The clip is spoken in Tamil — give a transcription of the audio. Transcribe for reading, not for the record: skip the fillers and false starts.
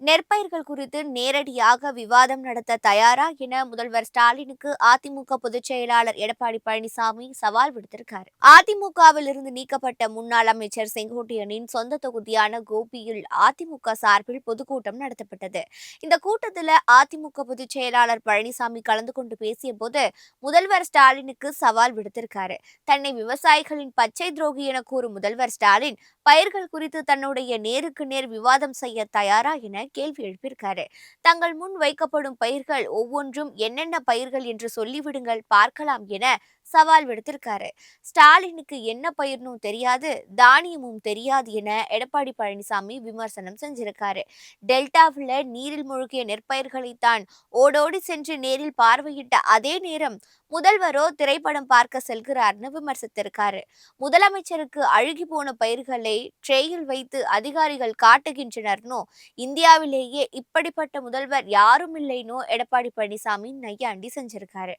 நெற்பயிர்கள் குறித்து நேரடியாக விவாதம் நடத்த தயாரா என முதல்வர் ஸ்டாலினுக்கு அதிமுக பொதுச் செயலாளர் எடப்பாடி பழனிசாமி சவால் விடுத்திருக்காரு. அதிமுகவில் இருந்து நீக்கப்பட்ட முன்னாள் அமைச்சர் செங்கோட்டையனின் சொந்த தொகுதியான கோபியில் அதிமுக சார்பில் பொதுக்கூட்டம் நடத்தப்பட்டது. இந்த கூட்டத்தில் அதிமுக பொதுச் செயலாளர் பழனிசாமி கலந்து கொண்டு பேசிய போது முதல்வர் ஸ்டாலினுக்கு சவால் விடுத்திருக்காரு. தன்னை விவசாயிகளின் பச்சை துரோகி என கூறும் முதல்வர் ஸ்டாலின் பயிர்கள் குறித்து தன்னுடைய நேருக்கு நேர் விவாதம் செய்ய தயாரா என கேள்வி எழுப்பியிருக்காரு. தங்கள் முன் வைக்கப்படும் பயிர்கள் ஒவ்வொன்றும் என்னென்ன பயிர்கள் என்று சொல்லிவிடுங்கள் பார்க்கலாம் என சவால் விடுத்திருக்காரு. ஸ்டாலினுக்கு என்ன பயிர்னும் தெரியாது, தானியமும் தெரியாது என எடப்பாடி பழனிசாமி விமர்சனம் செஞ்சிருக்காரு. டெல்டாவில் நீரில் மூழ்கிய நெற்பயிர்களை தான் ஓடோடி சென்று நேரில் பார்வையிட்ட அதே நேரம் முதல்வரோ திரைப்படம் பார்க்க செல்கிறார்னு விமர்சித்திருக்காரு. முதலமைச்சருக்கு அழுகி போன பயிர்களை ட்ரேயில் வைத்து அதிகாரிகள் காட்டுகின்றனர்னோ, இந்தியாவிலேயே இப்படிப்பட்ட முதல்வர் யாரும் இல்லைனோ எடப்பாடி பழனிசாமி நையாண்டி செஞ்சிருக்காரு.